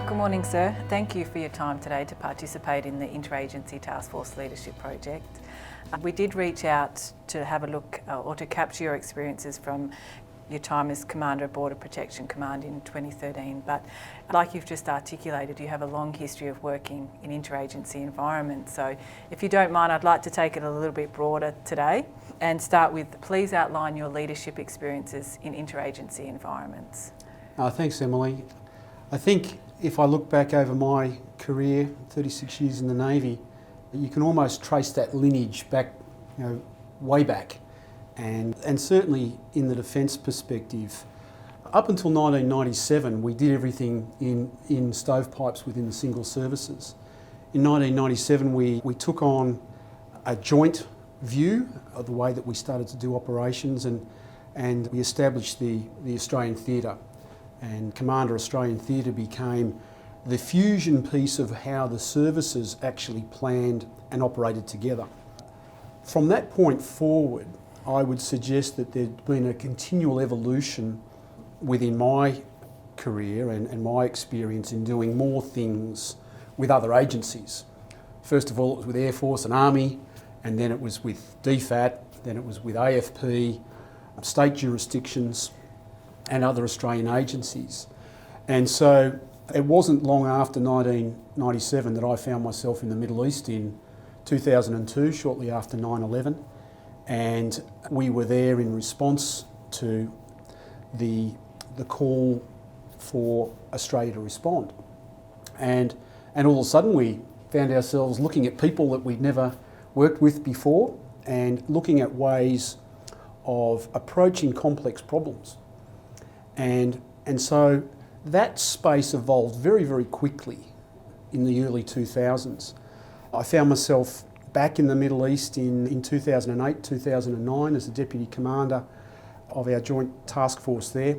Good morning, sir. Thank you for your time today to participate in the Interagency Task Force Leadership Project. We did reach out to have a look or to capture your experiences from your time as Commander of Border Protection Command in 2013, but like you've just articulated, you have a long history of working in interagency environments. So if you don't mind, I'd like to take it a little bit broader today and start with, please outline your leadership experiences in interagency environments. Thanks, Emily. I think if I look back over my career, 36 years in the Navy, you can almost trace that lineage back, way back. And certainly in the defence perspective, up until 1997, we did everything in stovepipes within the single services. In 1997, we took on a joint view of the way that we started to do operations, and we established the Australian Theatre. And Commander Australian Theatre became the fusion piece of how the services actually planned and operated together. From that point forward, I would suggest that there'd been a continual evolution within my career and my experience in doing more things with other agencies. First of all, it was with Air Force and Army, and then it was with DFAT, then it was with AFP, state jurisdictions, and other Australian agencies. And so it wasn't long after 1997 that I found myself in the Middle East in 2002, shortly after 9/11. And we were there in response to the call for Australia to respond. And all of a sudden we found ourselves looking at people that we'd never worked with before and looking at ways of approaching complex problems. And so that space evolved very, very quickly in the early 2000s. I found myself back in the Middle East in 2008, 2009 as the Deputy Commander of our joint task force there.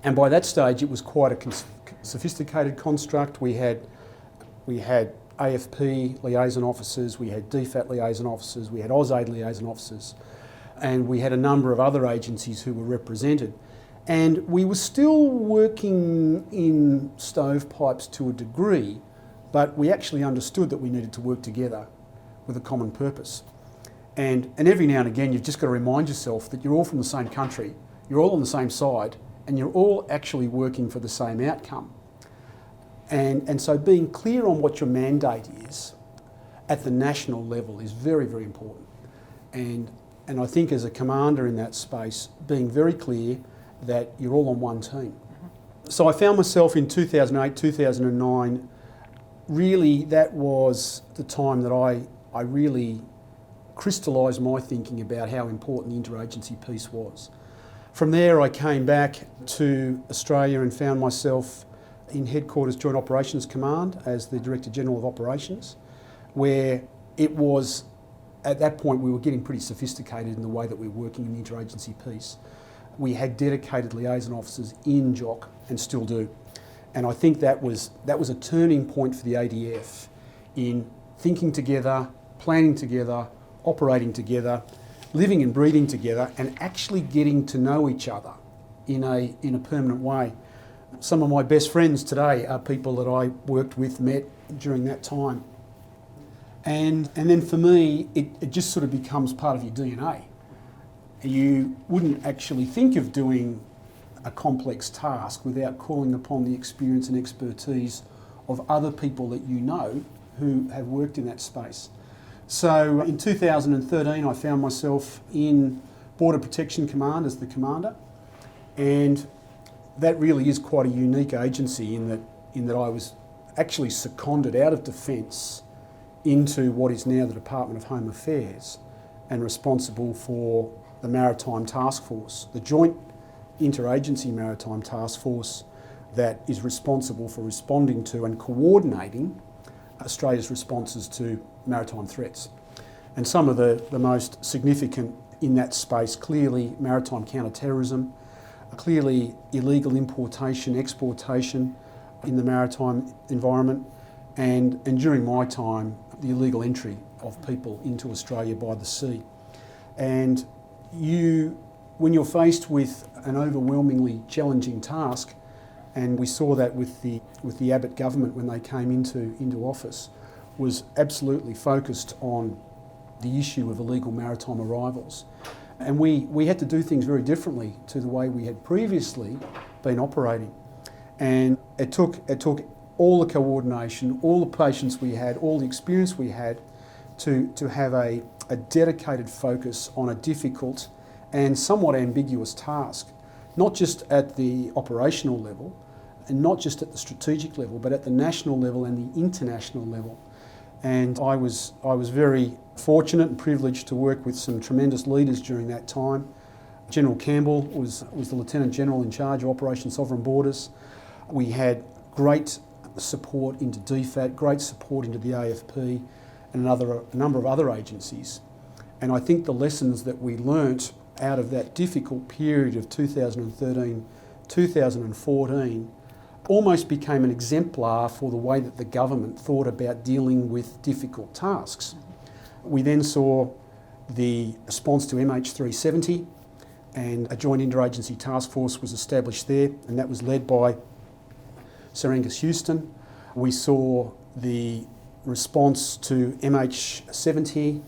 And by that stage it was quite a sophisticated construct. We had AFP liaison officers, we had DFAT liaison officers, we had AusAid liaison officers, and we had a number of other agencies who were represented. And we were still working in stovepipes to a degree, but we actually understood that we needed to work together with a common purpose. And every now and again, you've just got to remind yourself that you're all from the same country, you're all on the same side, and you're all actually working for the same outcome. And so being clear on what your mandate is at the national level is very, very important. And I think as a commander in that space, being very clear that you're all on one team. So I found myself in 2008, 2009, really that was the time that I really crystallised my thinking about how important the interagency piece was. From there I came back to Australia and found myself in Headquarters Joint Operations Command as the Director General of Operations, where it was, at that point we were getting pretty sophisticated in the way that we were working in the interagency piece. We had dedicated liaison officers in JOC and still do. And I think that was a turning point for the ADF in thinking together, planning together, operating together, living and breathing together, and actually getting to know each other in a permanent way. Some of my best friends today are people that I worked with, met during that time. And then for me, it just sort of becomes part of your DNA. You wouldn't actually think of doing a complex task without calling upon the experience and expertise of other people that you know who have worked in that space. So in 2013 I found myself in Border Protection Command as the commander, and that really is quite a unique agency in that I was actually seconded out of defence into what is now the Department of Home Affairs and responsible for the Maritime Task Force, the joint interagency maritime task force that is responsible for responding to and coordinating Australia's responses to maritime threats. And some of the most significant in that space, clearly maritime counter-terrorism, clearly illegal importation, exportation in the maritime environment, and during my time, the illegal entry of people into Australia by the sea. And when you're faced with an overwhelmingly challenging task, and we saw that with the Abbott government when they came into office, was absolutely focused on the issue of illegal maritime arrivals. And we had to do things very differently to the way we had previously been operating. And it took all the coordination, all the patience we had, all the experience we had to have a dedicated focus on a difficult and somewhat ambiguous task, not just at the operational level and not just at the strategic level, but at the national level and the international level. And I was very fortunate and privileged to work with some tremendous leaders during that time. General Campbell was the Lieutenant General in charge of Operation Sovereign Borders. We had great support into DFAT, great support into the AFP and a number of other agencies. And I think the lessons that we learnt out of that difficult period of 2013, 2014 almost became an exemplar for the way that the government thought about dealing with difficult tasks. We then saw the response to MH370, and a joint interagency task force was established there, and that was led by Sir Angus Houston. We saw the response to MH70,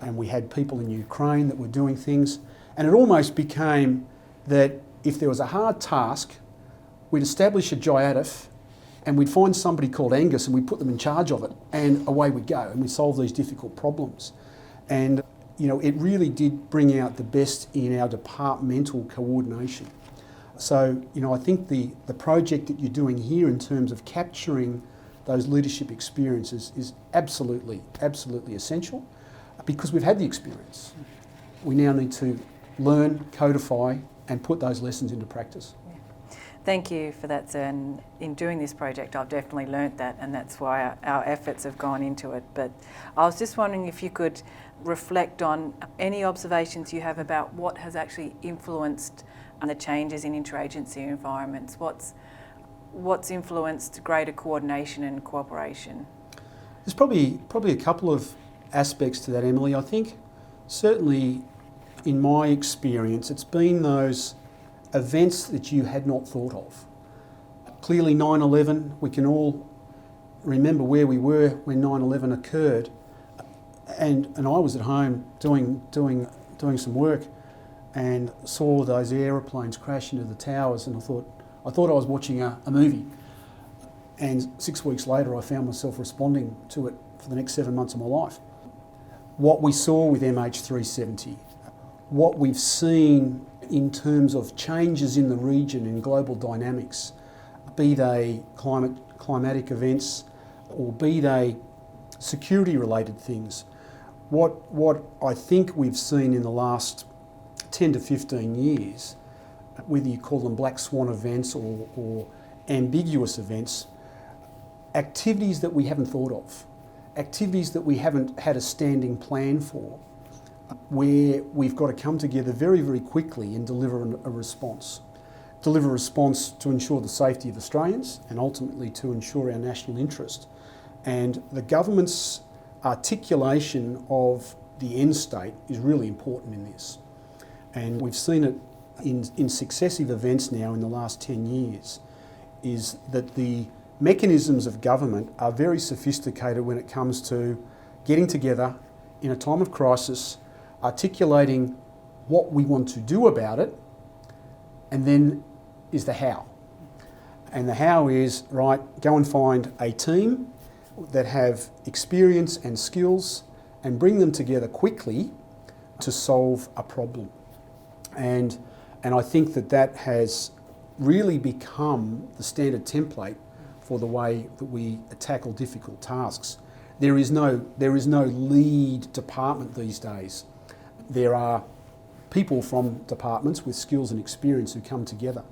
and we had people in Ukraine that were doing things, and it almost became that if there was a hard task, we'd establish a JIADF and we'd find somebody called Angus and we'd put them in charge of it, and away we'd go, and we'd solve these difficult problems. And it really did bring out the best in our departmental coordination. So I think the project that you're doing here in terms of capturing those leadership experiences is absolutely essential, because we've had the experience. We now need to learn, codify and put those lessons into practice. Thank you for that, sir. And in doing this project, I've definitely learnt that, and that's why our efforts have gone into it. But I was just wondering if you could reflect on any observations you have about what has actually influenced the changes in interagency environments. What's influenced greater coordination and cooperation? There's probably a couple of aspects to that, Emily. I think certainly in my experience, it's been those events that you had not thought of. Clearly 9/11, we can all remember where we were when 9/11 occurred, and I was at home doing some work and saw those aeroplanes crash into the towers, and I thought I was watching a movie. And 6 weeks later I found myself responding to it for the next 7 months of my life. What we saw with MH370, what we've seen in terms of changes in the region in global dynamics, be they climatic events or be they security related things, what I think we've seen in the last 10 to 15 years, whether you call them black swan events or ambiguous events, activities that we haven't thought of, activities that we haven't had a standing plan for, where we've got to come together very, very quickly and deliver a response. Deliver a response to ensure the safety of Australians and ultimately to ensure our national interest. And the government's articulation of the end state is really important in this. And we've seen it in successive events now in the last 10 years, is that the mechanisms of government are very sophisticated when it comes to getting together in a time of crisis, articulating what we want to do about it, and then is the how. And the how is, right, go and find a team that have experience and skills and bring them together quickly to solve a problem. And I think that has really become the standard template for the way that we tackle difficult tasks. There is no lead department these days. There are people from departments with skills and experience who come together.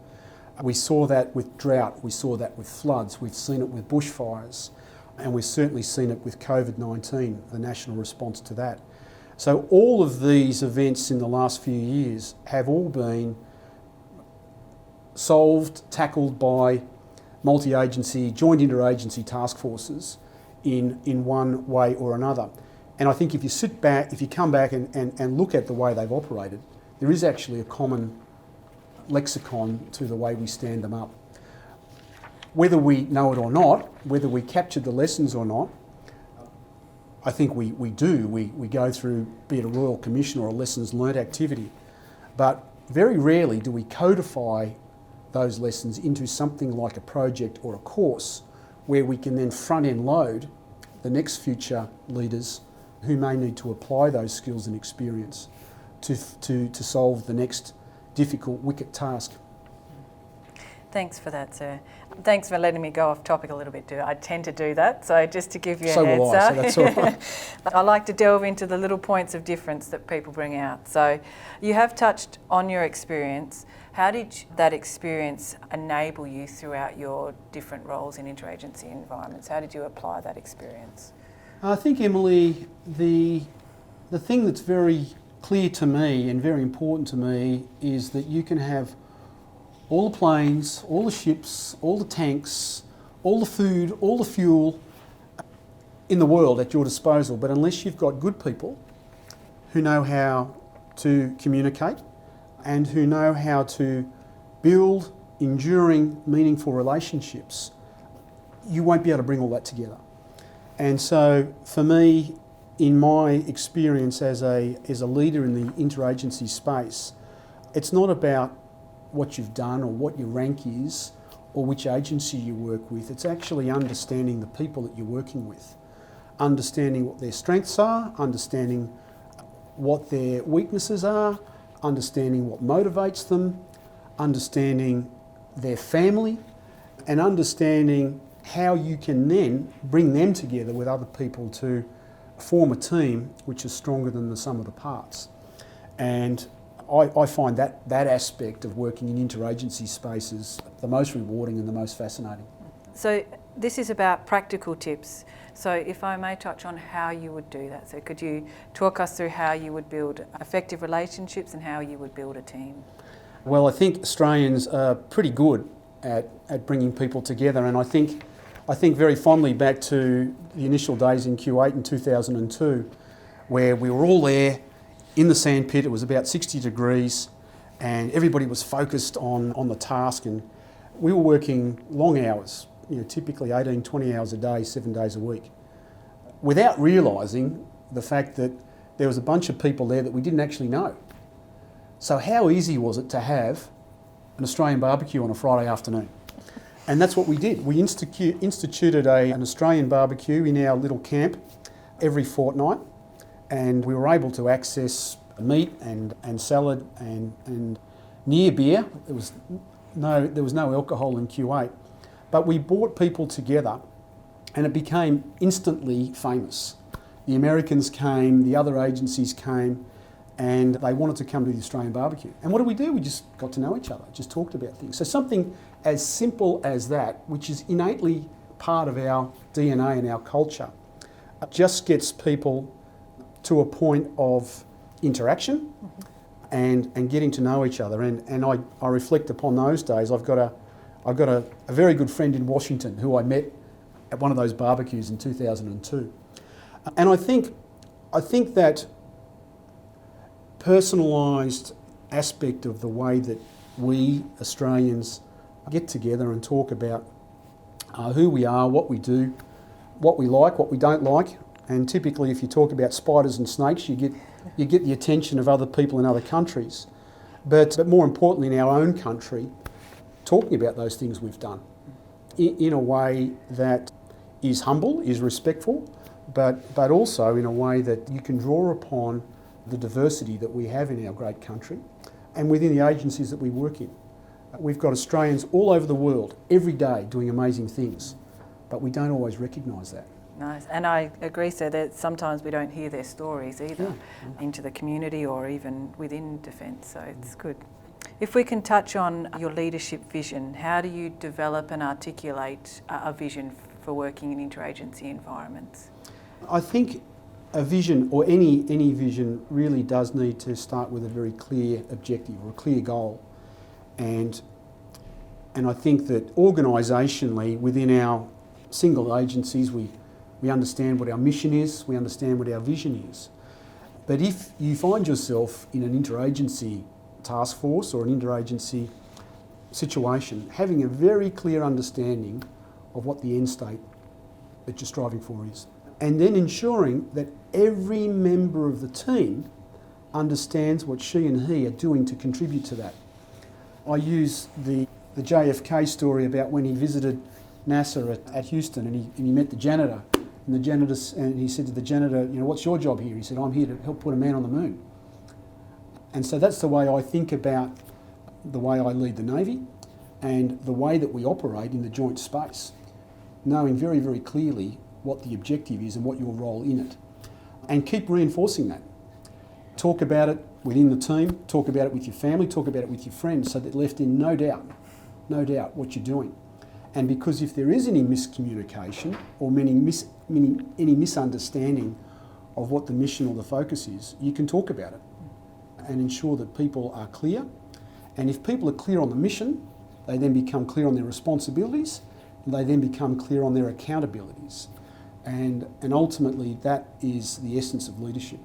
We saw that with drought, we saw that with floods, we've seen it with bushfires, and we've certainly seen it with COVID-19, the national response to that. So all of these events in the last few years have all been solved, tackled by multi-agency, joint interagency task forces in one way or another. And I think if you come back and look at the way they've operated, there is actually a common lexicon to the way we stand them up. whether we know it or not, whether we captured the lessons or not, I think we do. We go through, be it a Royal Commission or a lessons learnt activity, but very rarely do we codify those lessons into something like a project or a course where we can then front-end load the next future leaders who may need to apply those skills and experience to solve the next difficult, wicked task. Thanks for that, sir. Thanks for letting me go off topic a little bit too. I tend to do that, so just to give you a So heads will I, up. so that's all right. I like to delve into the little points of difference that people bring out. So you have touched on your experience. How did that experience enable you throughout your different roles in interagency environments? How did you apply that experience? I think, Emily, the thing that's very clear to me and very important to me is that you can have all the planes, all the ships, all the tanks, all the food, all the fuel in the world at your disposal, but unless you've got good people who know how to communicate and who know how to build enduring, meaningful relationships, you won't be able to bring all that together. And so for me, in my experience as a leader in the interagency space, it's not about what you've done or what your rank is or which agency you work with. It's actually understanding the people that you're working with, understanding what their strengths are, understanding what their weaknesses are, understanding what motivates them, understanding their family, and understanding how you can then bring them together with other people to form a team which is stronger than the sum of the parts. And I find that aspect of working in interagency spaces the most rewarding and the most fascinating. So this is about practical tips. So if I may touch on how you would do that. So could you talk us through how you would build effective relationships and how you would build a team? Well, I think Australians are pretty good at bringing people together, and I think very fondly back to the initial days in Q8 in 2002, where we were all there in the sandpit. It was about 60 degrees and everybody was focused on the task, and we were working long hours, typically 18, 20 hours a day, 7 days a week, without realising the fact that there was a bunch of people there that we didn't actually know. So how easy was it to have an Australian barbecue on a Friday afternoon? And that's what we did. We instituted an Australian barbecue in our little camp every fortnight, and we were able to access meat and salad and near beer. There was no alcohol in Q8, but we brought people together and it became instantly famous. The Americans came, the other agencies came, and they wanted to come to the Australian barbecue. And what did we do? We just got to know each other, just talked about things. So something as simple as that, which is innately part of our DNA and our culture, just gets people to a point of interaction and getting to know each other. And I reflect upon those days. I've got a very good friend in Washington who I met at one of those barbecues in 2002. And I think that personalised aspect of the way that we Australians get together and talk about who we are, what we do, what we like, what we don't like. And typically if you talk about spiders and snakes, you get the attention of other people in other countries. But more importantly in our own country, talking about those things we've done in a way that is humble, is respectful, but also in a way that you can draw upon the diversity that we have in our great country and within the agencies that we work in. We've got Australians all over the world every day doing amazing things, but we don't always recognise that. Nice. And I agree, sir, that sometimes we don't hear their stories either into the community or even within Defence, so it's good. If we can touch on your leadership vision, how do you develop and articulate a vision for working in interagency environments? I think a vision, or any vision, really does need to start with a very clear objective or a clear goal. And I think that organisationally within our single agencies we understand what our mission is, we understand what our vision is. But if you find yourself in an interagency task force or an interagency situation, having a very clear understanding of what the end state that you're striving for is. And then ensuring that every member of the team understands what she and he are doing to contribute to that. I use the JFK story about when he visited NASA at Houston and he met the janitor. And he said to the janitor, what's your job here? He said, I'm here to help put a man on the moon. And so that's the way I think about the way I lead the Navy and the way that we operate in the joint space, knowing very, very clearly what the objective is and what your role in it. And keep reinforcing that. Talk about it within the team, talk about it with your family, talk about it with your friends, so that left in no doubt what you're doing. And because if there is any miscommunication or any misunderstanding of what the mission or the focus is, you can talk about it and ensure that people are clear. And if people are clear on the mission, they then become clear on their responsibilities, and they then become clear on their accountabilities. And ultimately, that is the essence of leadership.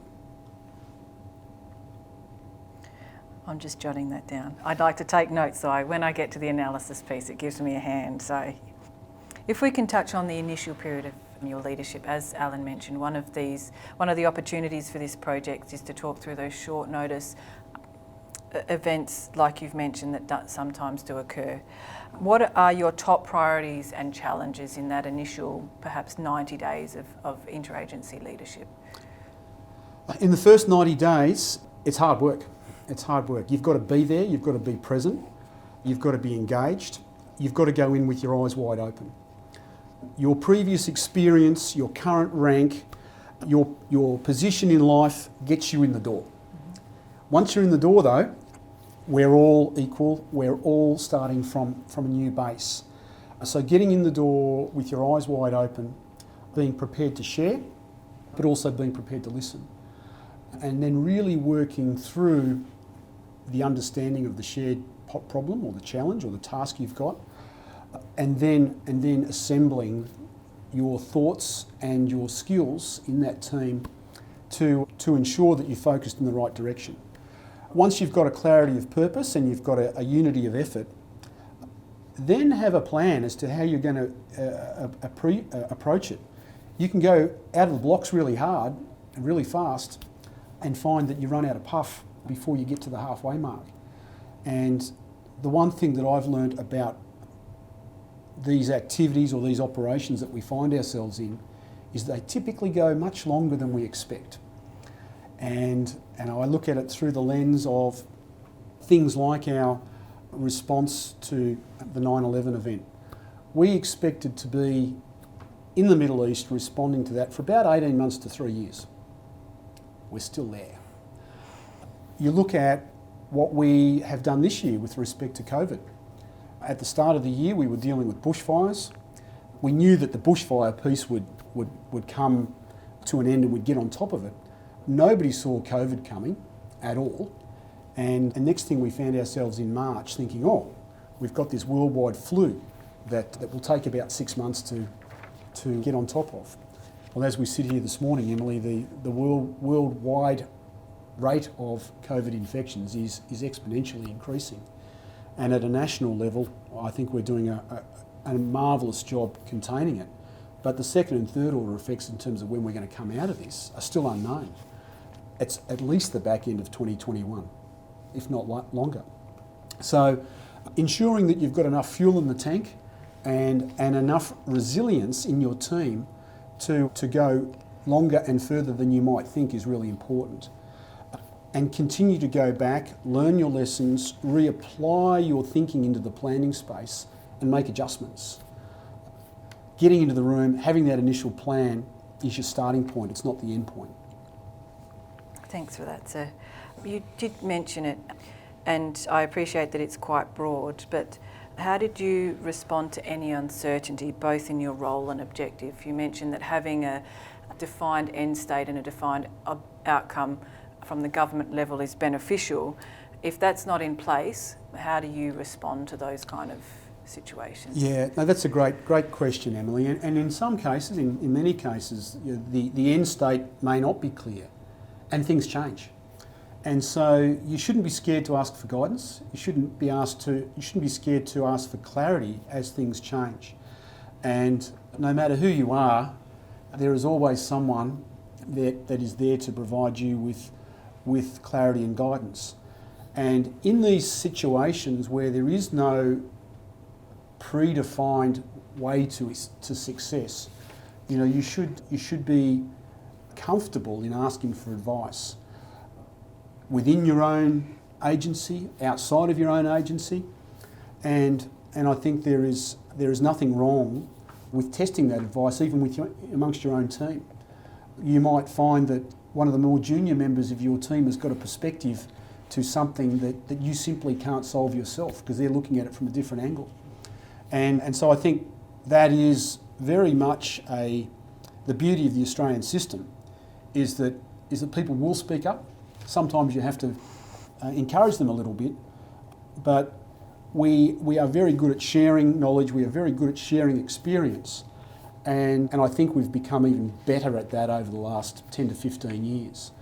I'm just jotting that down. I'd like to take notes, though. When I get to the analysis piece, it gives me a hand. So if we can touch on the initial period of your leadership, as Alan mentioned, one of the opportunities for this project is to talk through those short notice events, like you've mentioned, that sometimes do occur. What are your top priorities and challenges in that initial, perhaps 90 days of interagency leadership? In the first 90 days, it's hard work. It's hard work. You've got to be there, you've got to be present, you've got to be engaged, you've got to go in with your eyes wide open. Your previous experience, your current rank, your position in life gets you in the door. Once you're in the door though, we're all equal, we're all starting from a new base. So getting in the door with your eyes wide open, being prepared to share, but also being prepared to listen. And then really working through the understanding of the shared problem or the challenge or the task you've got, and then assembling your thoughts and your skills in that team to ensure that you're focused in the right direction. Once you've got a clarity of purpose and you've got a unity of effort, then have a plan as to how you're going to approach it. You can go out of the blocks really hard and really fast and find that you run out of puff before you get to the halfway mark. And the one thing that I've learned about these activities or these operations that we find ourselves in is they typically go much longer than we expect. And I look at it through the lens of things like our response to the 9/11 event. We expected to be in the Middle East responding to that for about 18 months to 3 years. We're still there. You look at what we have done this year with respect to COVID. At the start of the year, we were dealing with bushfires. We knew that the bushfire piece would come to an end and we'd get on top of it. Nobody saw COVID coming at all. And the next thing we found ourselves in March thinking, we've got this worldwide flu that will take about 6 months to get on top of. Well, as we sit here this morning, Emily, the worldwide rate of COVID infections is exponentially increasing. And at a national level, I think we're doing a marvellous job containing it. But the second and third order effects in terms of when we're going to come out of this are still unknown. It's at least the back end of 2021, if not longer. So ensuring that you've got enough fuel in the tank and enough resilience in your team to go longer and further than you might think is really important. And continue to go back, learn your lessons, reapply your thinking into the planning space and make adjustments. Getting into the room, having that initial plan is your starting point, it's not the end point. Thanks for that, sir. You did mention it, and I appreciate that it's quite broad, but how did you respond to any uncertainty, both in your role and objective? You mentioned that having a defined end state and a defined outcome from the government level is beneficial. If that's not in place, how do you respond to those kind of situations? Yeah, no, that's a great question, Emily. And in some cases, in many cases, the end state may not be clear and things change. And so you shouldn't be scared to ask for guidance. You shouldn't be scared to ask for clarity as things change. And no matter who you are, there is always someone that is there to provide you with clarity and guidance. And in these situations where there is no predefined way to success, you should be comfortable in asking for advice within your own agency, outside of your own agency, and I think there is nothing wrong with testing that advice even amongst your own team. You might find that one of the more junior members of your team has got a perspective to something that you simply can't solve yourself because they're looking at it from a different angle. And so I think that is very much the beauty of the Australian system is that people will speak up. Sometimes you have to encourage them a little bit, but we are very good at sharing knowledge, we are very good at sharing experience, and I think we've become even better at that over the last 10 to 15 years.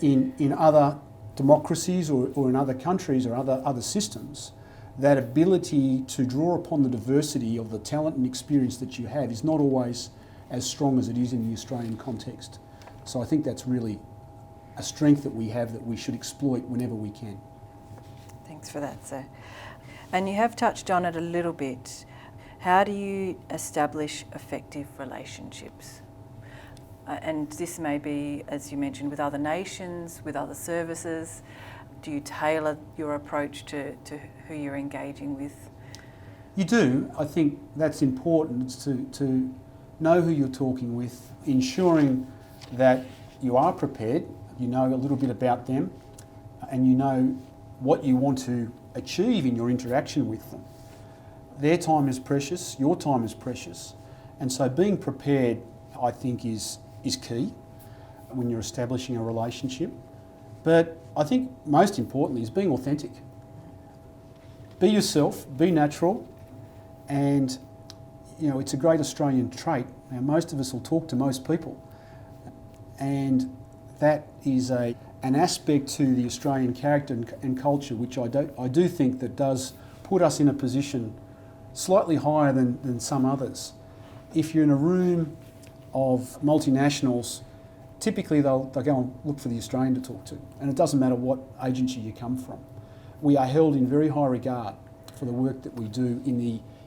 In other democracies or in other countries or other systems, that ability to draw upon the diversity of the talent and experience that you have is not always as strong as it is in the Australian context. So I think that's really a strength that we have that we should exploit whenever we can. Thanks for that, sir. And you have touched on it a little bit. How do you establish effective relationships? And this may be, as you mentioned, with other nations, with other services. Do you tailor your approach to who you're engaging with? You do. I think that's important to know who you're talking with, ensuring that you are prepared, you know a little bit about them, and you know what you want to achieve in your interaction with them. Their time is precious, your time is precious, and so being prepared, I think, is key when you're establishing a relationship. But I think most importantly is being authentic. Be yourself, be natural, and it's a great Australian trait. Now, most of us will talk to most people, and that is an aspect to the Australian character and culture which I do think that does put us in a position slightly higher than some others. If you're in a room of multinationals, typically they'll go and look for the Australian to talk to, and it doesn't matter what agency you come from. We are held in very high regard for the work that we do in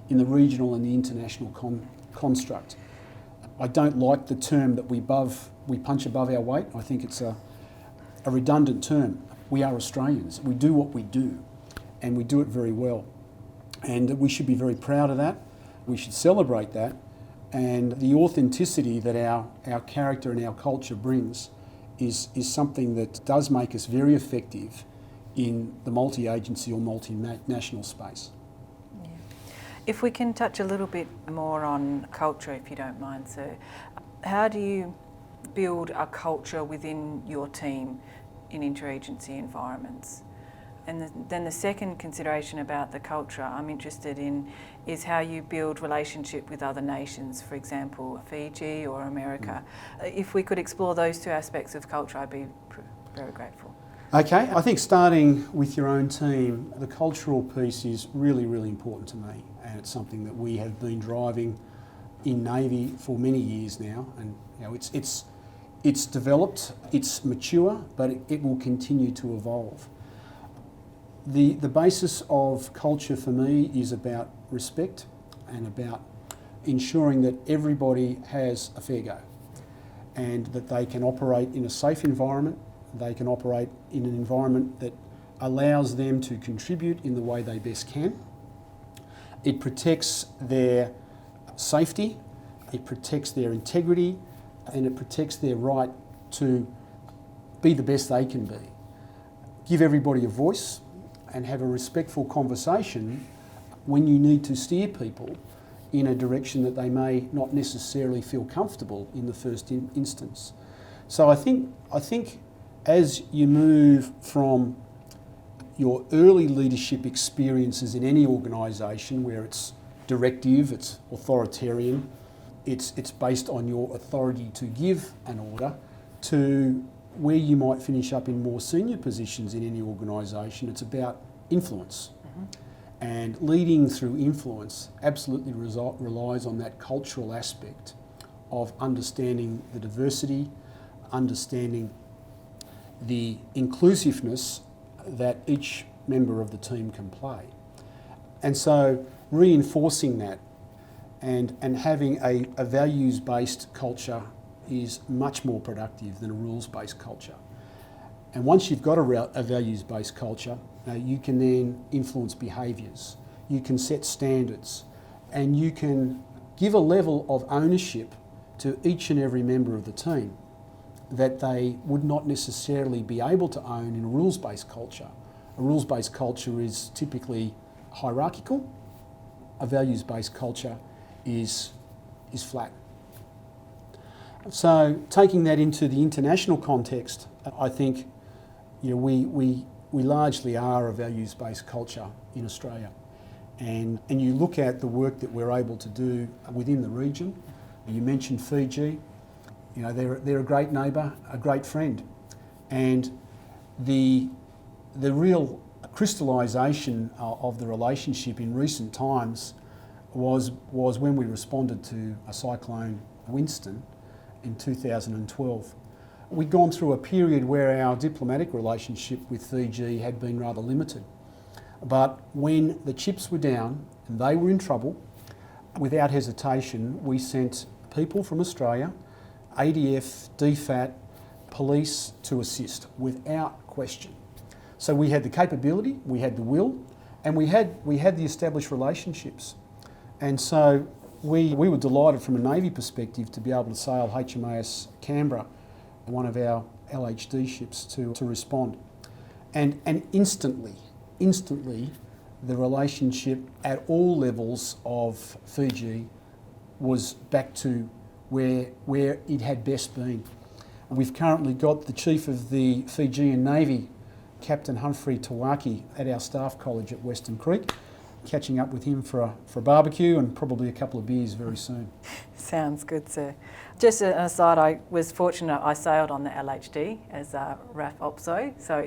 the regional and the international construct. I don't like the term that we punch above our weight. I think it's a redundant term. We are Australians. We do what we do, and we do it very well. And we should be very proud of that. We should celebrate that. And the authenticity that our character and our culture brings is something that does make us very effective in the multi-agency or multinational space. Yeah. If we can touch a little bit more on culture, if you don't mind, sir. How do you build a culture within your team in interagency environments? And then the second consideration about the culture I'm interested in is how you build relationship with other nations, for example, Fiji or America. If we could explore those two aspects of culture, I'd be very grateful. Okay, I think starting with your own team, the cultural piece is really, really important to me, and it's something that we have been driving in Navy for many years now, and it's developed, it's mature, but it will continue to evolve. The basis of culture for me is about respect and about ensuring that everybody has a fair go and that they can operate in a safe environment, they can operate in an environment that allows them to contribute in the way they best can. It protects their safety, it protects their integrity, and it protects their right to be the best they can be. Give everybody a voice and have a respectful conversation when you need to steer people in a direction that they may not necessarily feel comfortable in the first instance. So I think as you move from your early leadership experiences in any organisation where it's directive, it's authoritarian, it's based on your authority to give an order, to where you might finish up in more senior positions in any organisation, it's about influence. And leading through influence absolutely relies on that cultural aspect of understanding the diversity, understanding the inclusiveness that each member of the team can play. And so reinforcing that and having a values-based culture is much more productive than a rules-based culture. And once you've got a values-based culture, you can then influence behaviours, you can set standards, and you can give a level of ownership to each and every member of the team that they would not necessarily be able to own in a rules-based culture. A rules-based culture is typically hierarchical. A values-based culture is flat. So taking that into the international context, I think we largely are a values-based culture in Australia. And you look at the work that we're able to do within the region. You mentioned Fiji. They're a great neighbour, a great friend. And the real crystallisation of the relationship in recent times was when we responded to a cyclone Winston in 2012. We'd gone through a period where our diplomatic relationship with Fiji had been rather limited. But when the chips were down and they were in trouble, without hesitation, we sent people from Australia, ADF, DFAT, police to assist without question. So we had the capability, we had the will, and we had the established relationships. And so we were delighted from a Navy perspective to be able to sail HMAS Canberra, one of our LHD ships, to respond. And instantly, the relationship at all levels of Fiji was back to where it had best been. We've currently got the Chief of the Fijian Navy, Captain Humphrey Tawaki, at our staff college at Western Creek, catching up with him for a barbecue and probably a couple of beers very soon. Sounds good, sir. Just an aside, I was fortunate I sailed on the LHD as a RAF OPSO, so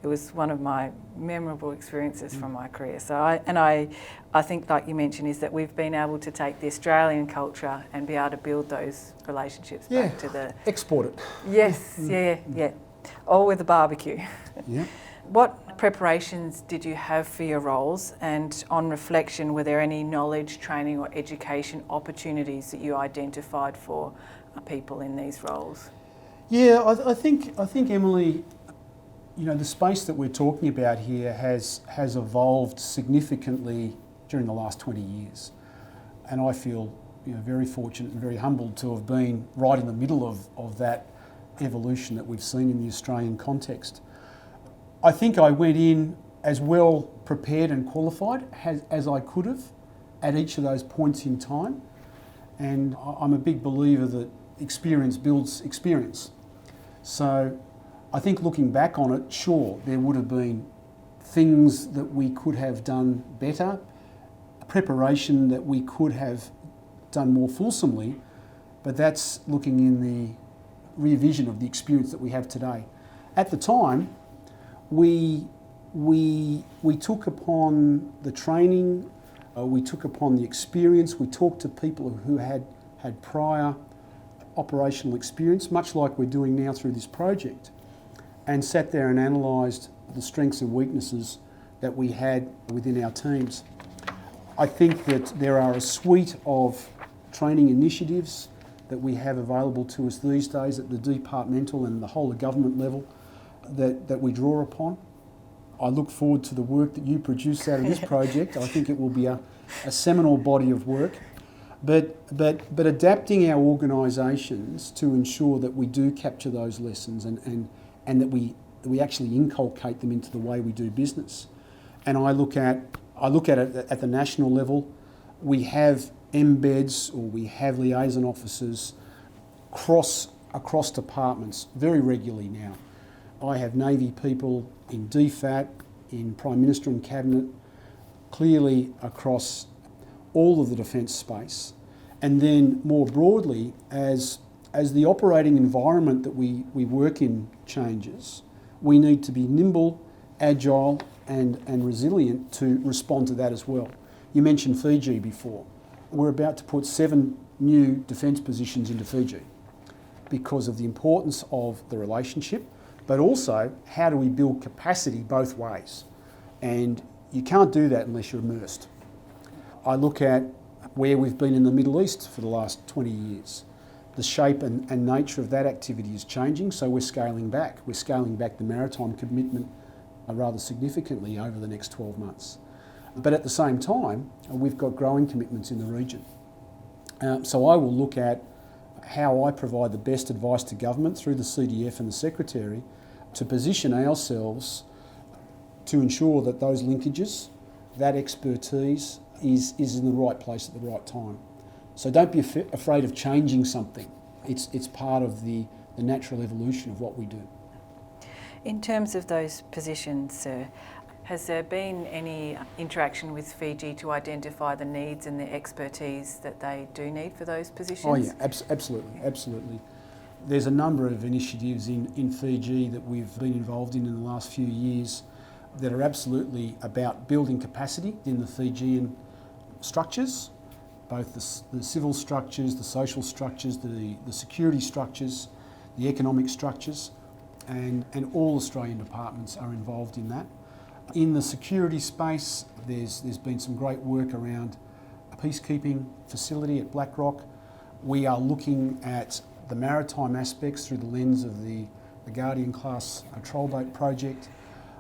it was one of my memorable experiences from my career. So I think, like you mentioned, is that we've been able to take the Australian culture and be able to build those relationships back to the... export it. Yes, yeah. All with a barbecue. Yeah. What preparations did you have for your roles, and on reflection, were there any knowledge, training or education opportunities that you identified for people in these roles? Yeah, I think Emily, the space that we're talking about here has evolved significantly during the last 20 years. And I feel very fortunate and very humbled to have been right in the middle of that evolution that we've seen in the Australian context. I think I went in as well prepared and qualified as I could have at each of those points in time. And I'm a big believer that experience builds experience. So I think looking back on it, sure, there would have been things that we could have done better, preparation that we could have done more fulsomely, but that's looking in the rear vision of the experience that we have today. At the time, we took upon the training, we took upon the experience, we talked to people who had prior operational experience, much like we're doing now through this project, and sat there and analysed the strengths and weaknesses that we had within our teams. I think that there are a suite of training initiatives that we have available to us these days at the departmental and the whole of government level that we draw upon. I look forward to the work that you produce out of this project. I think it will be a seminal body of work. But adapting our organisations to ensure that we do capture those lessons and that we actually inculcate them into the way we do business. And I look at it at the national level. We have embeds, or we have liaison officers across departments very regularly now. I have Navy people in DFAT, in Prime Minister and Cabinet, clearly across all of the defence space. And then more broadly, as as the operating environment that we work in changes, we need to be nimble, agile and resilient to respond to that as well. You mentioned Fiji before. We're about to put 7 new defence positions into Fiji because of the importance of the relationship, but also how do we build capacity both ways. And you can't do that unless you're immersed. I look at where we've been in the Middle East for the last 20 years. The shape and nature of that activity is changing, so we're scaling back. We're scaling back the maritime commitment rather significantly over the next 12 months. But at the same time, we've got growing commitments in the region. So I will look at how I provide the best advice to government through the CDF and the Secretary to position ourselves to ensure that those linkages, that expertise is in the right place at the right time. So don't be afraid of changing something. It's part of the natural evolution of what we do. In terms of those positions, sir, has there been any interaction with Fiji to identify the needs and the expertise that they do need for those positions? Oh yeah, absolutely. There's a number of initiatives in Fiji that we've been involved in the last few years that are absolutely about building capacity in the Fijian structures, both the civil structures, the social structures, the security structures, the economic structures, and all Australian departments are involved in that. In the security space, there's been some great work around a peacekeeping facility at Blackrock. We are looking at the maritime aspects through the lens of the Guardian class patrol boat project.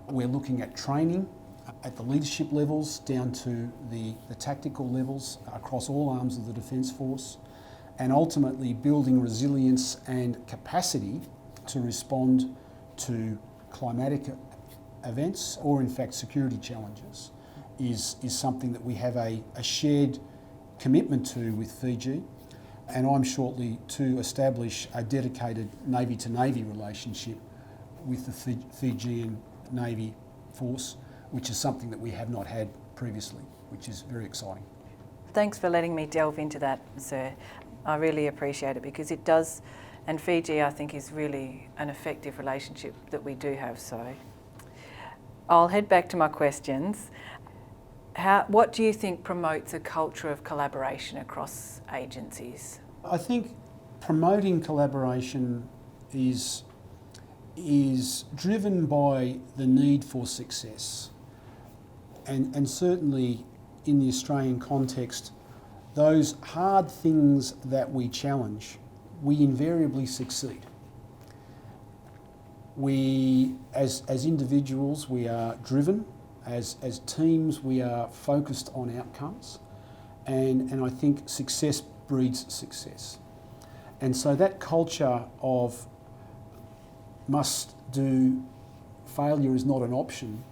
We're looking at training at the leadership levels down to the tactical levels across all arms of the Defence Force, and ultimately building resilience and capacity to respond to climatic events or in fact security challenges is something that we have a shared commitment to with Fiji, and I'm shortly to establish a dedicated Navy to Navy relationship with the Fijian Navy Force, which is something that we have not had previously, which is very exciting. Thanks for letting me delve into that, sir. I really appreciate it because it does, and Fiji I think is really an effective relationship that we do have. So I'll head back to my questions. What do you think promotes a culture of collaboration across agencies? I think promoting collaboration is driven by the need for success. And certainly in the Australian context, those hard things that we challenge, we invariably succeed. We, as individuals, we are driven. As teams, we are focused on outcomes. And I think success breeds success. And so that culture of must do, failure is not an option,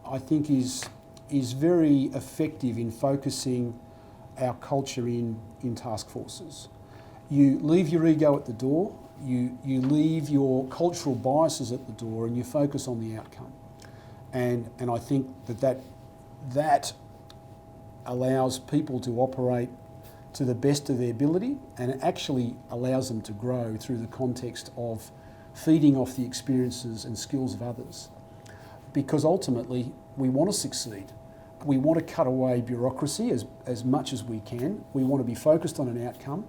I think is very effective in focusing our culture in task forces. You leave your ego at the door, you leave your cultural biases at the door, and you focus on the outcome. And I think that allows people to operate to the best of their ability, and it actually allows them to grow through the context of feeding off the experiences and skills of others. Because ultimately, we want to succeed. We want to cut away bureaucracy as much as we can. We want to be focused on an outcome,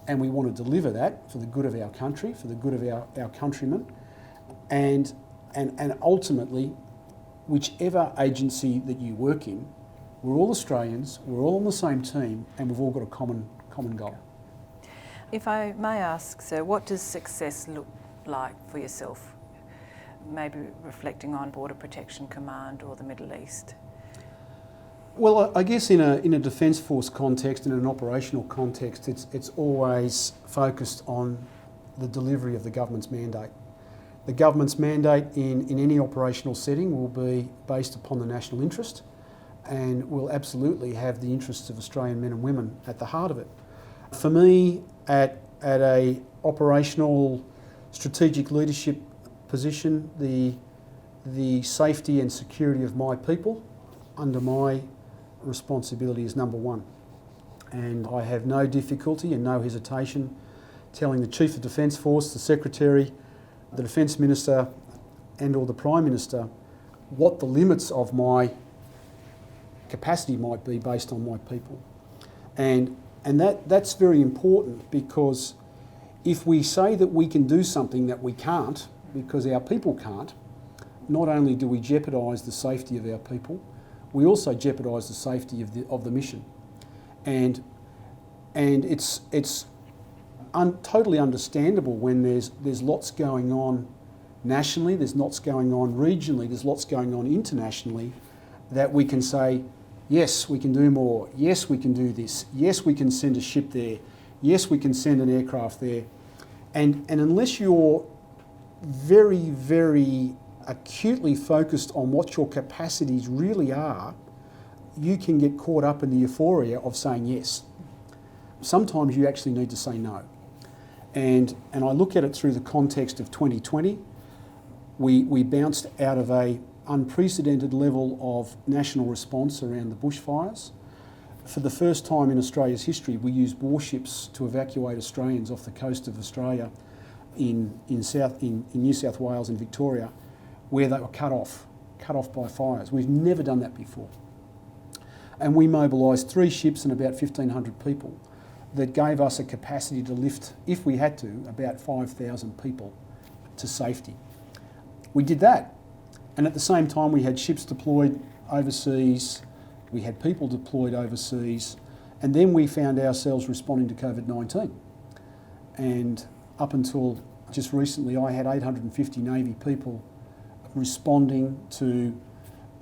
and we want to deliver that for the good of our country, for the good of our countrymen. And ultimately, whichever agency that you work in, we're all Australians, we're all on the same team, and we've all got a common goal. If I may ask, sir, what does success look like for yourself? Maybe reflecting on Border Protection Command or the Middle East. Well, I guess in a Defence Force context, in an operational context, it's always focused on the delivery of the government's mandate. The government's mandate in any operational setting will be based upon the national interest and will absolutely have the interests of Australian men and women at the heart of it. For me, at a operational strategic leadership position, the safety and security of my people under my responsibility is number one. And I have no difficulty and no hesitation telling the Chief of Defence Force, the Secretary, the Defence Minister and or the Prime Minister what the limits of my capacity might be based on my people. And that's very important, because if we say that we can do something that we can't because our people can't, not only do we jeopardise the safety of our people, we also jeopardise the safety of the mission. And it's totally understandable when there's lots going on nationally, there's lots going on regionally, there's lots going on internationally, that we can say, yes, we can do more, yes, we can do this, yes, we can send a ship there, yes, we can send an aircraft there. And unless you're very, very acutely focused on what your capacities really are, you can get caught up in the euphoria of saying yes. Sometimes you actually need to say no. And I look at it through the context of 2020. We bounced out of a unprecedented level of national response around the bushfires. For the first time in Australia's history, we used warships to evacuate Australians off the coast of Australia in New South Wales and Victoria, where they were cut off by fires. We've never done that before. And we mobilised 3 ships and about 1,500 people that gave us a capacity to lift, if we had to, about 5,000 people to safety. We did that. And at the same time, we had ships deployed overseas, we had people deployed overseas, and then we found ourselves responding to COVID-19. And up until just recently, I had 850 Navy people responding to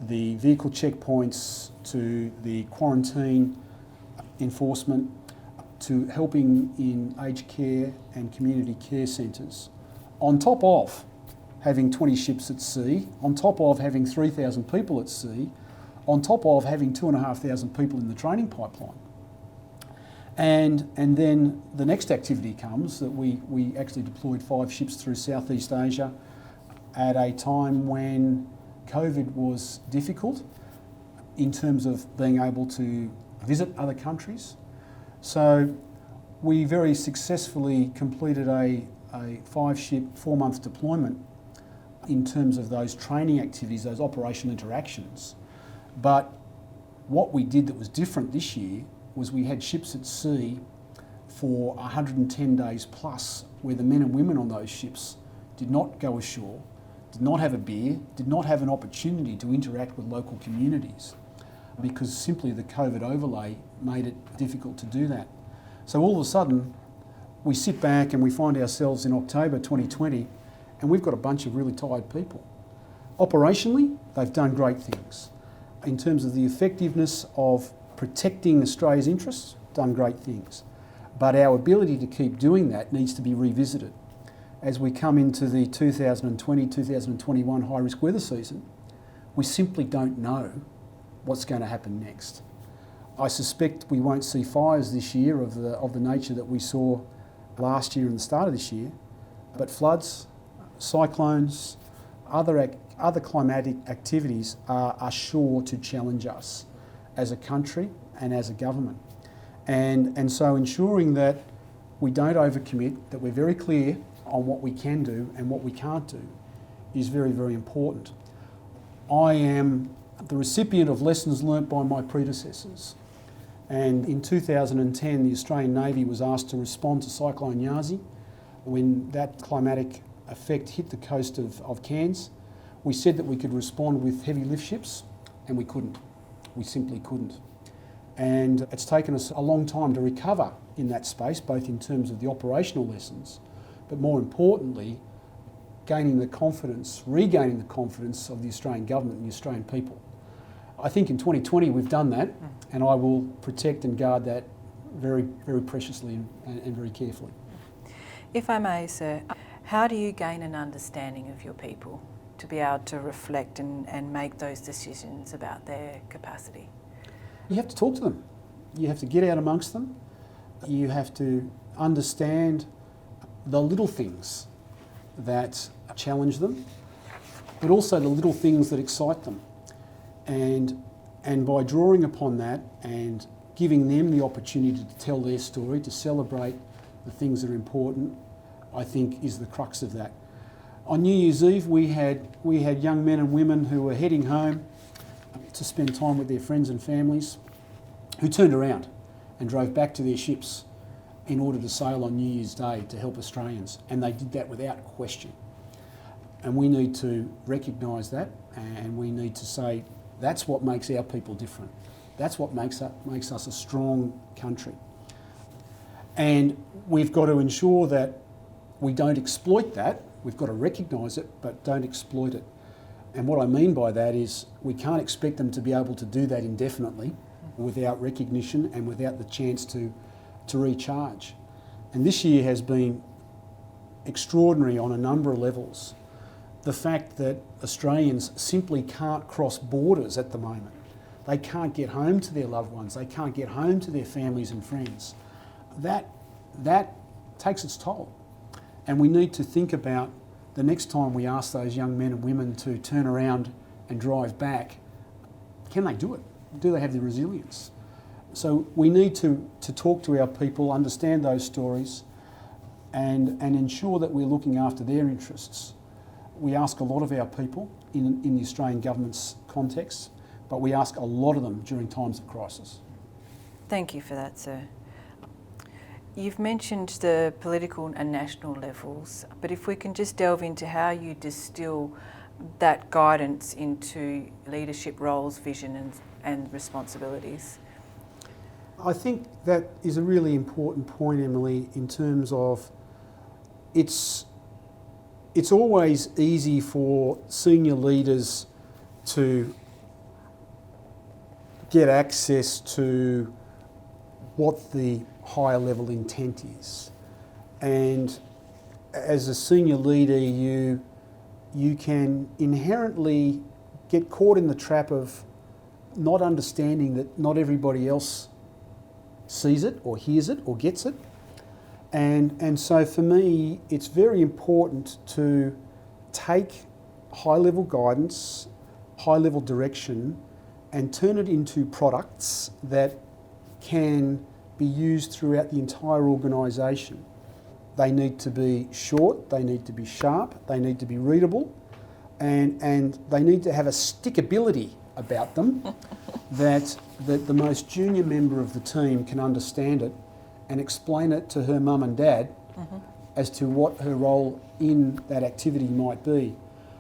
the vehicle checkpoints, to the quarantine enforcement, to helping in aged care and community care centres, on top of having 20 ships at sea, on top of having 3,000 people at sea, on top of having 2,500 people in the training pipeline. And then the next activity comes that we actually deployed 5 ships through Southeast Asia at a time when COVID was difficult in terms of being able to visit other countries. So we very successfully completed a 5-ship, 4-month deployment in terms of those training activities, those operational interactions. But what we did that was different this year was we had ships at sea for 110 days plus, where the men and women on those ships did not go ashore, did not have a beer, did not have an opportunity to interact with local communities, because simply the COVID overlay made it difficult to do that. So all of a sudden, we sit back and we find ourselves in October 2020, and we've got a bunch of really tired people. Operationally, they've done great things. In terms of the effectiveness of protecting Australia's interests, done great things. But our ability to keep doing that needs to be revisited. As we come into the 2020-2021 high-risk weather season, we simply don't know what's going to happen next. I suspect we won't see fires this year of the nature that we saw last year and the start of this year, but floods, cyclones, other climatic activities are sure to challenge us as a country and as a government. And so ensuring that we don't overcommit, that we're very clear on what we can do and what we can't do is very, very important. I am the recipient of lessons learnt by my predecessors. And in 2010, the Australian Navy was asked to respond to Cyclone Yasi. When that climatic effect hit the coast of Cairns, we said that we could respond with heavy lift ships, and we couldn't. We simply couldn't. And it's taken us a long time to recover in that space, both in terms of the operational lessons, but more importantly, regaining the confidence of the Australian government and the Australian people. I think in 2020 we've done that, and I will protect and guard that very, very preciously and very carefully. If I may, sir, how do you gain an understanding of your people to be able to reflect and make those decisions about their capacity? You have to talk to them. You have to get out amongst them. You have to understand the little things that challenge them, but also the little things that excite them. And by drawing upon that and giving them the opportunity to tell their story, to celebrate the things that are important, I think, is the crux of that. On New Year's Eve, we had young men and women who were heading home to spend time with their friends and families, who turned around and drove back to their ships in order to sail on New Year's Day to help Australians, and they did that without question. And we need to recognise that, and we need to say that's what makes our people different. That's what makes us a strong country. And we've got to ensure that we don't exploit that. We've got to recognise it, but don't exploit it. And what I mean by that is we can't expect them to be able to do that indefinitely without recognition and without the chance to recharge. And this year has been extraordinary on a number of levels. The fact that Australians simply can't cross borders at the moment. They can't get home to their loved ones. They can't get home to their families and friends. That takes its toll. And we need to think about the next time we ask those young men and women to turn around and drive back, can they do it? Do they have the resilience? So we need to talk to our people, understand those stories, and ensure that we're looking after their interests. We ask a lot of our people in the Australian government's context, but we ask a lot of them during times of crisis. Thank you for that, sir. You've mentioned the political and national levels, but if we can just delve into how you distill that guidance into leadership roles, vision and responsibilities. I think that is a really important point, Emily, in terms of it's always easy for senior leaders to get access to what the higher level intent is. And as a senior leader, you can inherently get caught in the trap of not understanding that not everybody else sees it or hears it or gets it. And so for me, it's very important to take high-level guidance, high-level direction, and turn it into products that can be used throughout the entire organisation. They need to be short, they need to be sharp, they need to be readable, and they need to have a stickability about them that the most junior member of the team can understand it and explain it to her mum and dad as to what her role in that activity might be.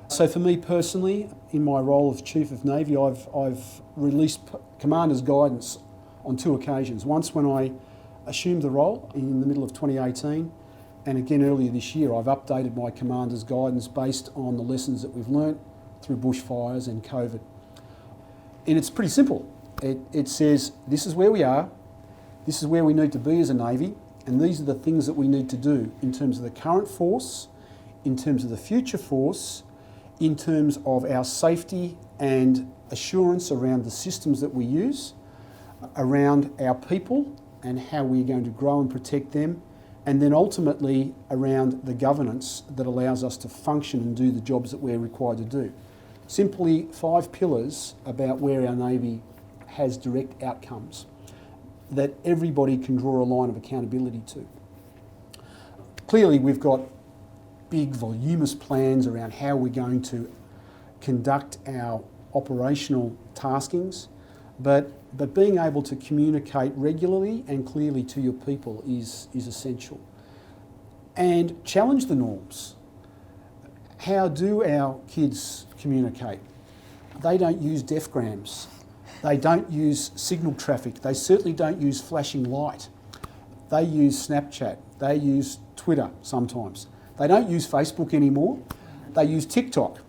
So for me personally, in my role of Chief of Navy, I've released Commander's Guidance on 2 occasions. Once when I assumed the role in the middle of 2018, and again earlier this year, I've updated my Commander's Guidance based on the lessons that we've learnt through bushfires and COVID. And it's pretty simple. It says, this is where we are, this is where we need to be as a Navy, and these are the things that we need to do in terms of the current force, in terms of the future force, in terms of our safety and assurance around the systems that we use, around our people and how we're going to grow and protect them, and then ultimately around the governance that allows us to function and do the jobs that we're required to do. Simply 5 pillars about where our Navy has direct outcomes that everybody can draw a line of accountability to. Clearly we've got big voluminous plans around how we're going to conduct our operational taskings, but being able to communicate regularly and clearly to your people is essential. And challenge the norms. How do our kids communicate? They don't use deafgrams. They don't use signal traffic. They certainly don't use flashing light. They use Snapchat. They use Twitter sometimes. They don't use Facebook anymore. They use TikTok.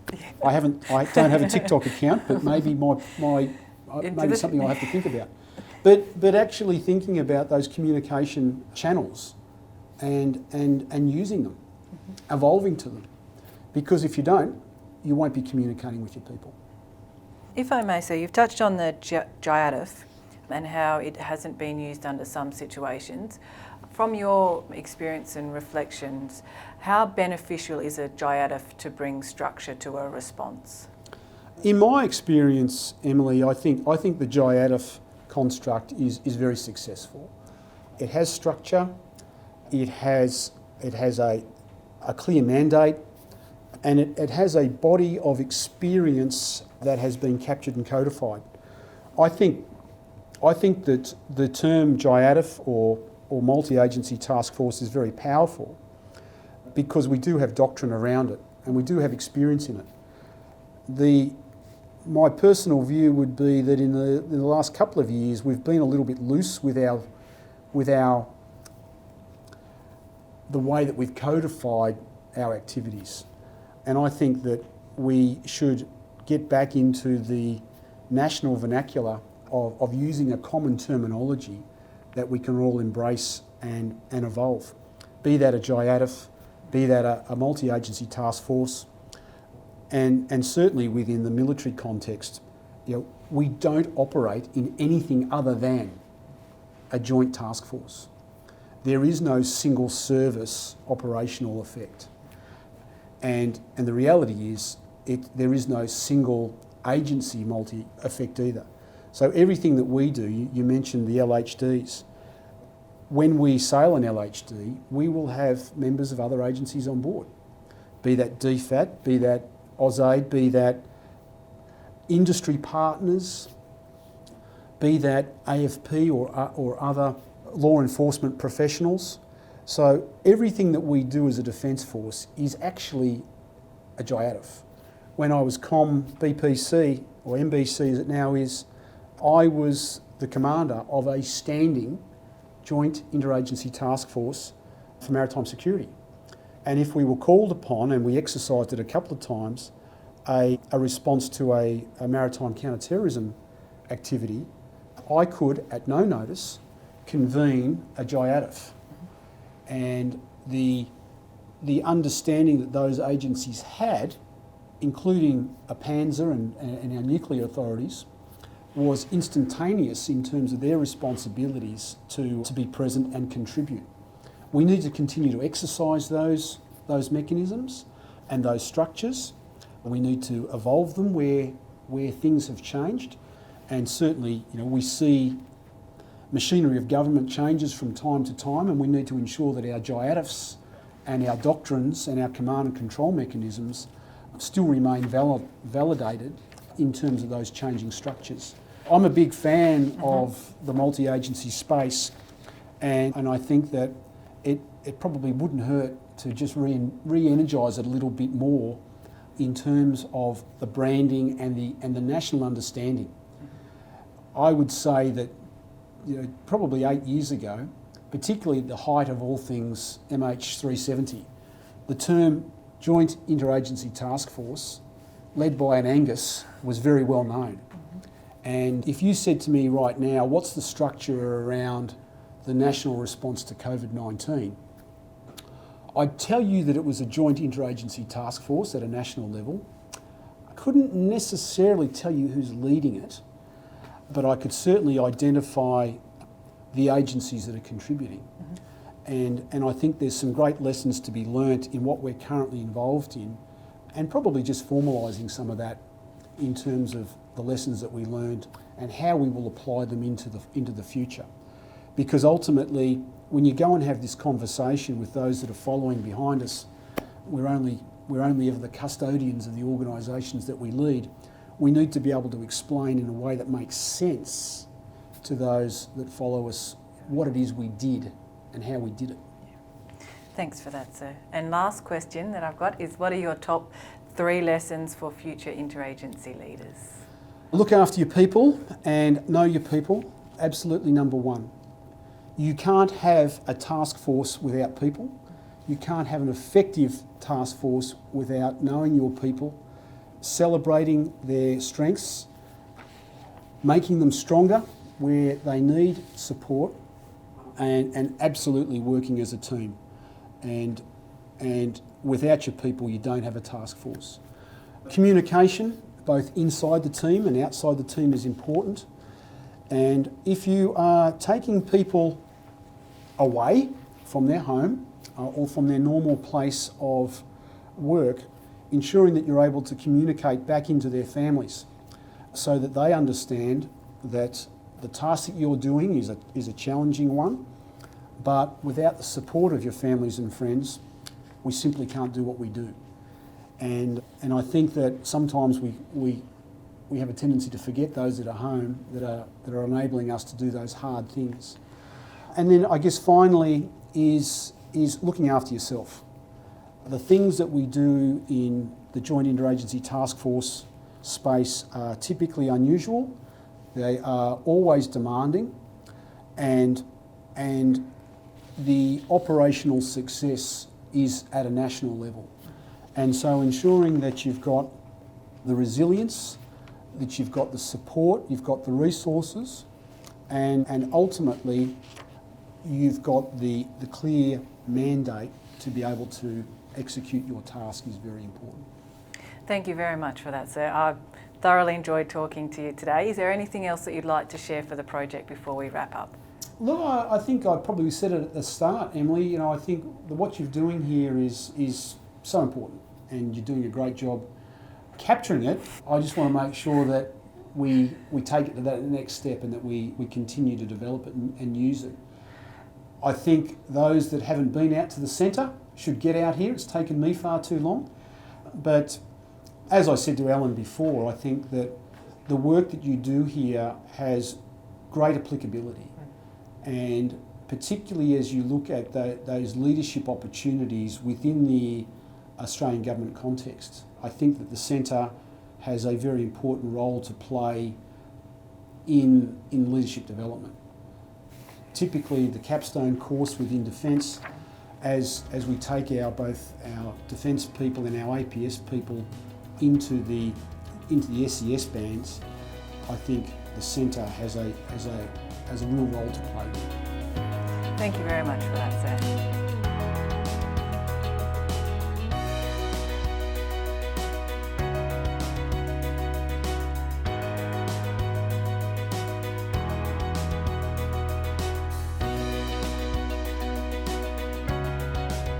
I don't have a TikTok account, but maybe maybe something I'll have to think about. But actually thinking about those communication channels and using them, evolving to them. Because if you don't, you won't be communicating with your people. If I may say, you've touched on the GIADF and how it hasn't been used under some situations. From your experience and reflections, how beneficial is a GIADF to bring structure to a response? In my experience, Emily, I think the GIADF construct is very successful. It has structure. it has a clear mandate, and it has a body of experience that has been captured and codified. I think that the term GIATF or multi-agency task force is very powerful because we do have doctrine around it and we do have experience in it. My personal view would be that in the last couple of years we've been a little bit loose with the way that we've codified our activities, and I think that we should get back into the national vernacular of using a common terminology that we can all embrace and evolve. Be that a GIATF, be that a multi-agency task force, and certainly within the military context, we don't operate in anything other than a joint task force. There is no single service operational effect. And the reality is there is no single agency multi-effect either. So everything that we do, you mentioned the LHDs. When we sail an LHD, we will have members of other agencies on board, be that DFAT, be that AusAid, be that industry partners, be that AFP or other law enforcement professionals. So everything that we do as a defence force is actually a GIATF. When I was BPC, or MBC as it now is, I was the commander of a standing joint interagency task force for maritime security. And if we were called upon, and we exercised it a couple of times, a response to a maritime counter-terrorism activity, I could, at no notice, convene a GIATF. And the understanding that those agencies had, including a Panzer and our nuclear authorities, was instantaneous in terms of their responsibilities to be present and contribute. We need to continue to exercise those mechanisms and those structures. We need to evolve them where things have changed, and certainly we see machinery of government changes from time to time, and we need to ensure that our GIATFs and our doctrines and our command and control mechanisms still remain validated in terms of those changing structures. I'm a big fan of the multi-agency space, and I think that it probably wouldn't hurt to just re-energise it a little bit more in terms of the branding and the national understanding. I would say that probably 8 years ago, particularly at the height of all things MH370, the term Joint Interagency Task Force, led by an Angus, was very well known. And if you said to me right now, what's the structure around the national response to COVID-19? I'd tell you that it was a joint interagency task force at a national level. I couldn't necessarily tell you who's leading it, but I could certainly identify the agencies that are contributing. And I think there's some great lessons to be learnt in what we're currently involved in, and probably just formalising some of that in terms of the lessons that we learned and how we will apply them into the future. Because ultimately, when you go and have this conversation with those that are following behind us, we're only ever the custodians of the organisations that we lead. We need to be able to explain in a way that makes sense to those that follow us what it is we did and how we did it. Thanks for that, sir. And last question that I've got is, what are your top 3 lessons for future interagency leaders? Look after your people and know your people, absolutely number 1. You can't have a task force without people. You can't have an effective task force without knowing your people, celebrating their strengths, making them stronger where they need support, and absolutely working as a team. And without your people, you don't have a task force. Communication, both inside the team and outside the team, is important. And if you are taking people away from their home or from their normal place of work, ensuring that you're able to communicate back into their families so that they understand that the task that you're doing is a challenging one, but without the support of your families and friends, we simply can't do what we do. And I think that sometimes we have a tendency to forget those that are home that are enabling us to do those hard things. And then I guess finally is looking after yourself. The things that we do in the Joint Interagency Task Force space are typically unusual. They are always demanding, and the operational success is at a national level. And so ensuring that you've got the resilience, that you've got the support, you've got the resources, and ultimately you've got the clear mandate to be able to execute your task is very important. Thank you very much for that, sir. I've thoroughly enjoyed talking to you today. Is there anything else that you'd like to share for the project before we wrap up? Look, I think I probably said it at the start, Emily. You know, I think that what you're doing here is so important, and you're doing a great job capturing it. I just want to make sure that we take it to that next step and that we continue to develop it and use it. I think those that haven't been out to the centre should get out here. It's taken me far too long. But as I said to Alan before, I think that the work that you do here has great applicability. And particularly as you look at those leadership opportunities within the Australian government context, I think that the centre has a very important role to play in leadership development. Typically the capstone course within Defence, as we take both our Defence people and our APS people into the SES bands, I think the centre has a real role to play. Thank you very much for that, sir.